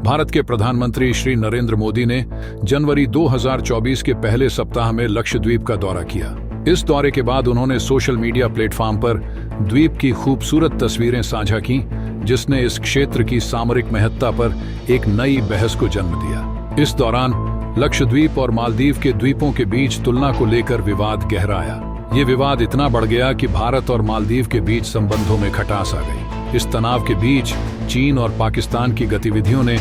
भारत के प्रधानमंत्री श्री नरेंद्र मोदी ने जनवरी 2024 के पहले सप्ताह में लक्षद्वीप का दौरा किया। इस दौरे के बाद उन्होंने सोशल मीडिया प्लेटफॉर्म पर द्वीप की खूबसूरत तस्वीरें साझा की, जिसने इस क्षेत्र की सामरिक महत्ता पर एक नई बहस को जन्म दिया। इस दौरान लक्षद्वीप और मालदीव के द्वीपों के बीच तुलना को लेकर विवाद गहराया। ये विवाद इतना बढ़ गया कि भारत और मालदीव के बीच संबंधों में खटास आ गई। इस तनाव के बीच चीन और पाकिस्तान की गतिविधियों ने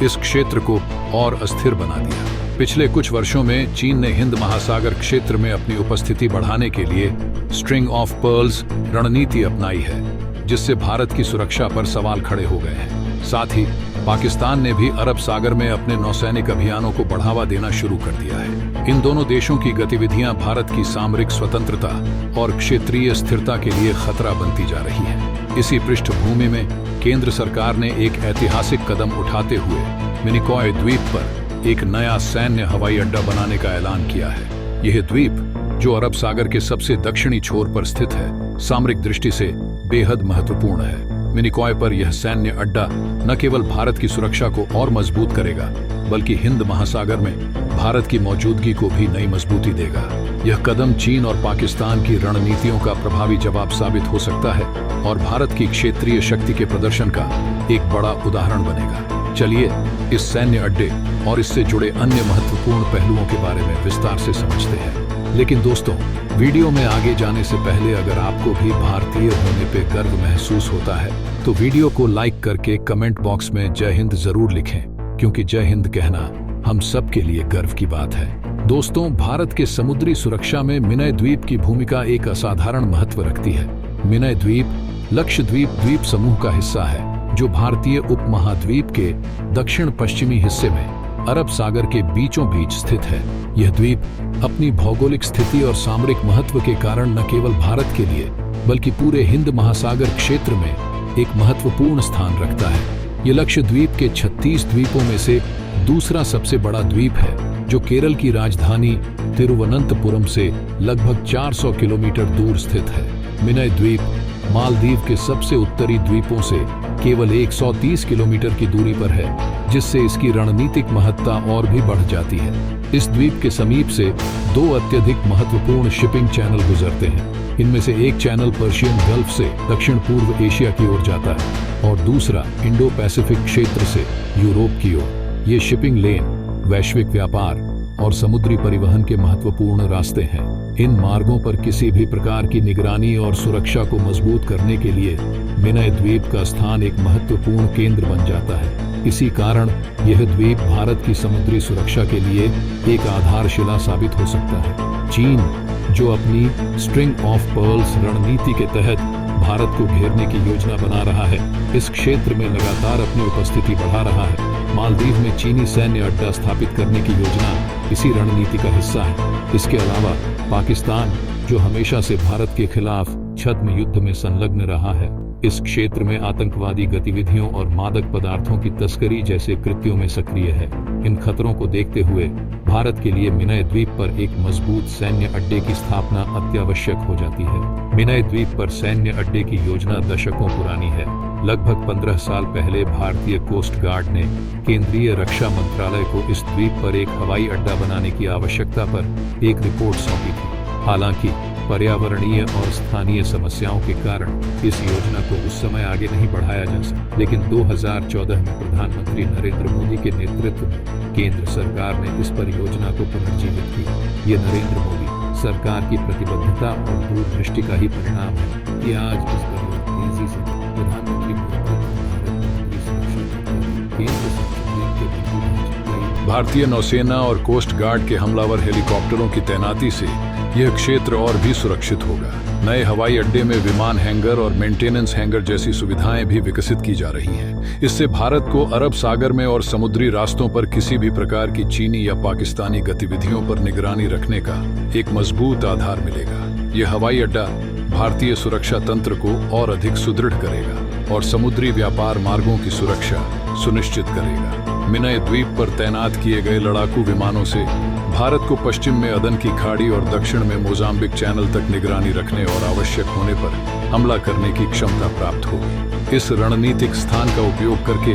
इस क्षेत्र को और अस्थिर बना दिया। पिछले कुछ वर्षों में चीन ने हिंद महासागर क्षेत्र में अपनी उपस्थिति बढ़ाने के लिए स्ट्रिंग ऑफ पर्ल्स रणनीति अपनाई है, जिससे भारत की सुरक्षा पर सवाल खड़े हो गए हैं। साथ ही पाकिस्तान ने भी अरब सागर में अपने नौसैनिक अभियानों को बढ़ावा देना शुरू कर दिया है। इन दोनों देशों की गतिविधियां भारत की सामरिक स्वतंत्रता और क्षेत्रीय स्थिरता के लिए खतरा बनती जा रही हैं। इसी पृष्ठभूमि में केंद्र सरकार ने एक ऐतिहासिक कदम उठाते हुए मिनिकॉय द्वीप पर एक नया सैन्य हवाई अड्डा बनाने का ऐलान किया है। यह द्वीप, जो अरब सागर के सबसे दक्षिणी छोर पर स्थित है, सामरिक दृष्टि से बेहद महत्वपूर्ण है। मिनिकॉय पर यह सैन्य अड्डा न केवल भारत की सुरक्षा को और मजबूत करेगा, बल्कि हिंद महासागर में भारत की मौजूदगी को भी नई मजबूती देगा। यह कदम चीन और पाकिस्तान की रणनीतियों का प्रभावी जवाब साबित हो सकता है और भारत की क्षेत्रीय शक्ति के प्रदर्शन का एक बड़ा उदाहरण बनेगा। चलिए इस सैन्य अड्डे और इससे जुड़े अन्य महत्वपूर्ण पहलुओं के बारे में विस्तार से समझते हैं। लेकिन दोस्तों, वीडियो में आगे जाने से पहले अगर आपको भी भारतीय होने पे गर्व महसूस होता है तो वीडियो को लाइक करके कमेंट बॉक्स में जय हिंद जरूर लिखें, क्योंकि जय हिंद कहना हम सब के लिए गर्व की बात है। दोस्तों, भारत के समुद्री सुरक्षा में मिनय द्वीप की भूमिका एक असाधारण महत्व रखती है। मिनय द्वीप लक्षद्वीप द्वीप समूह का हिस्सा है, जो भारतीय उपमहाद्वीप के दक्षिण पश्चिमी हिस्से में अरब सागर के बीचों बीच स्थित है। यह द्वीप अपनी भौगोलिक स्थिति और सामरिक महत्व के कारण न केवल भारत के लिए बल्कि पूरे हिंद महासागर क्षेत्र में एक महत्वपूर्ण स्थान रखता है। ये लक्षद्वीप के 36 द्वीपों में से दूसरा सबसे बड़ा द्वीप है, जो केरल की राजधानी तिरुवनंतपुरम से लगभग 400 किलोमीटर दूर स्थित है। मिनय द्वीप मालदीव के सबसे उत्तरी द्वीपों से केवल 130 किलोमीटर की दूरी पर है, जिससे इसकी रणनीतिक महत्ता और भी बढ़ जाती है। इस द्वीप के समीप से 2 अत्यधिक महत्वपूर्ण शिपिंग चैनल गुजरते हैं। इनमें से एक चैनल पर्शियन गल्फ से दक्षिण पूर्व एशिया की ओर जाता है और दूसरा इंडो पैसिफिक क्षेत्र से यूरोप की ओर। ये शिपिंग लेन वैश्विक व्यापार और समुद्री परिवहन के महत्वपूर्ण रास्ते हैं। इन मार्गों पर किसी भी प्रकार की निगरानी और सुरक्षा को मजबूत करने के लिए मिनय द्वीप का स्थान एक महत्वपूर्ण केंद्र बन जाता है। इसी कारण यह द्वीप भारत की समुद्री सुरक्षा के लिए एक आधारशिला साबित हो सकता है। चीन, जो अपनी स्ट्रिंग ऑफ पर्ल्स रणनीति के तहत भारत को घेरने की योजना बना रहा है, इस क्षेत्र में लगातार अपनी उपस्थिति बढ़ा रहा है। मालदीव में चीनी सैन्य अड्डा स्थापित करने की योजना इसी रणनीति का हिस्सा है। इसके अलावा पाकिस्तान, जो हमेशा से भारत के खिलाफ छद्म युद्ध में संलग्न रहा है, इस क्षेत्र में आतंकवादी गतिविधियों और मादक पदार्थों की तस्करी जैसे कृत्यों में सक्रिय है। इन खतरों को देखते हुए भारत के लिए मिनय द्वीप पर एक मजबूत सैन्य अड्डे की स्थापना अत्यावश्यक हो जाती है। मिनय द्वीप पर सैन्य अड्डे की योजना दशकों पुरानी है। लगभग 15 साल पहले भारतीय कोस्ट गार्ड ने केंद्रीय रक्षा मंत्रालय को इस द्वीप पर एक हवाई अड्डा बनाने की आवश्यकता पर एक रिपोर्ट सौंपी थी। हालांकि पर्यावरणीय और स्थानीय समस्याओं के कारण इस योजना को उस समय आगे नहीं बढ़ाया जा सका, लेकिन 2014 में प्रधानमंत्री नरेंद्र मोदी के नेतृत्व में केंद्र सरकार ने इस परियोजना को पुनर्जीवित किया। ये नरेंद्र मोदी सरकार की प्रतिबद्धता और दूरदृष्टि का ही परिणाम है कि आज इस परियोजना तेजी से प्रधानमंत्री भारतीय नौसेना और कोस्ट गार्ड के हमलावर हेलीकॉप्टरों की तैनाती से यह क्षेत्र और भी सुरक्षित होगा। नए हवाई अड्डे में विमान हैंगर और मेंटेनेंस हैंगर जैसी सुविधाएं भी विकसित की जा रही हैं। इससे भारत को अरब सागर में और समुद्री रास्तों पर किसी भी प्रकार की चीनी या पाकिस्तानी गतिविधियों पर निगरानी रखने का एक मजबूत आधार मिलेगा। यह हवाई अड्डा भारतीय सुरक्षा तंत्र को और अधिक सुदृढ़ करेगा और समुद्री व्यापार मार्गों की सुरक्षा सुनिश्चित करेगा। मिनय द्वीप पर तैनात किए गए लड़ाकू विमानों से भारत को पश्चिम में अदन की खाड़ी और दक्षिण में मोजाम्बिक चैनल तक निगरानी रखने और आवश्यक होने पर हमला करने की क्षमता प्राप्त होगी। इस रणनीतिक स्थान का उपयोग करके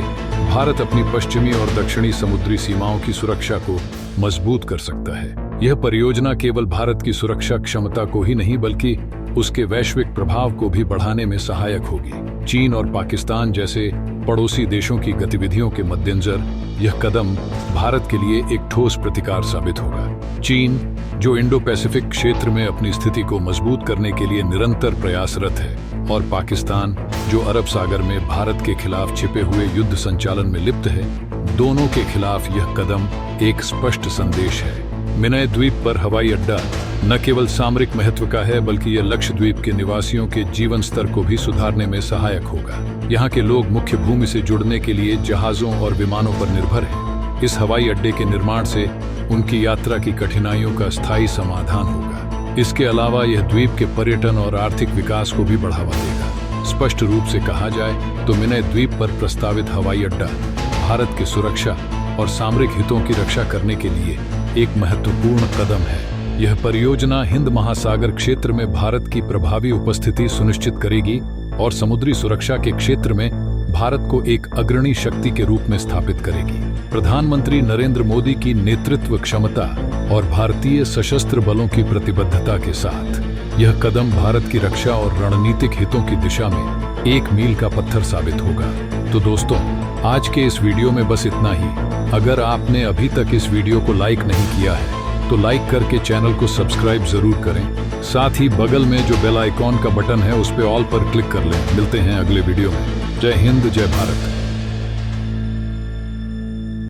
भारत अपनी पश्चिमी और दक्षिणी समुद्री सीमाओं की सुरक्षा को मजबूत कर सकता है। यह परियोजना केवल भारत की सुरक्षा क्षमता को ही नहीं बल्कि उसके वैश्विक प्रभाव को भी बढ़ाने में सहायक होगी। चीन और पाकिस्तान जैसे पड़ोसी देशों की गतिविधियों के मद्देनजर यह कदम भारत के लिए एक ठोस प्रतिकार साबित होगा। चीन, जो इंडो पैसिफिक क्षेत्र में अपनी स्थिति को मजबूत करने के लिए निरंतर प्रयासरत है, और पाकिस्तान, जो अरब सागर में भारत के खिलाफ छिपे हुए युद्ध संचालन में लिप्त है, दोनों के खिलाफ यह कदम एक स्पष्ट संदेश है। मिनय द्वीप पर हवाई अड्डा न केवल सामरिक महत्व का है बल्कि यह लक्षद्वीप के निवासियों के जीवन स्तर को भी सुधारने में सहायक होगा। यहाँ के लोग मुख्य भूमि से जुड़ने के लिए जहाजों और विमानों पर निर्भर हैं। इस हवाई अड्डे के निर्माण से उनकी यात्रा की कठिनाइयों का स्थायी समाधान होगा। इसके अलावा यह द्वीप के पर्यटन और आर्थिक विकास को भी बढ़ावा देगा। स्पष्ट रूप से कहा जाए तो मिनय द्वीप पर प्रस्तावित हवाई अड्डा भारत की सुरक्षा और सामरिक हितों की रक्षा करने के लिए एक महत्वपूर्ण कदम है। यह परियोजना हिंद महासागर क्षेत्र में भारत की प्रभावी उपस्थिति सुनिश्चित करेगी और समुद्री सुरक्षा के क्षेत्र में भारत को एक अग्रणी शक्ति के रूप में स्थापित करेगी। प्रधानमंत्री नरेंद्र मोदी की नेतृत्व क्षमता और भारतीय सशस्त्र बलों की प्रतिबद्धता के साथ यह कदम भारत की रक्षा और रणनीतिक हितों की दिशा में एक मील का पत्थर साबित होगा। तो दोस्तों, आज के इस वीडियो में बस इतना ही। अगर आपने अभी तक इस वीडियो को लाइक नहीं किया है तो लाइक करके चैनल को सब्सक्राइब जरूर करें। साथ ही बगल में जो बेल आइकॉन का बटन है उस पर ऑल पर क्लिक कर लें। मिलते हैं अगले वीडियो में। जय हिंद, जय भारत।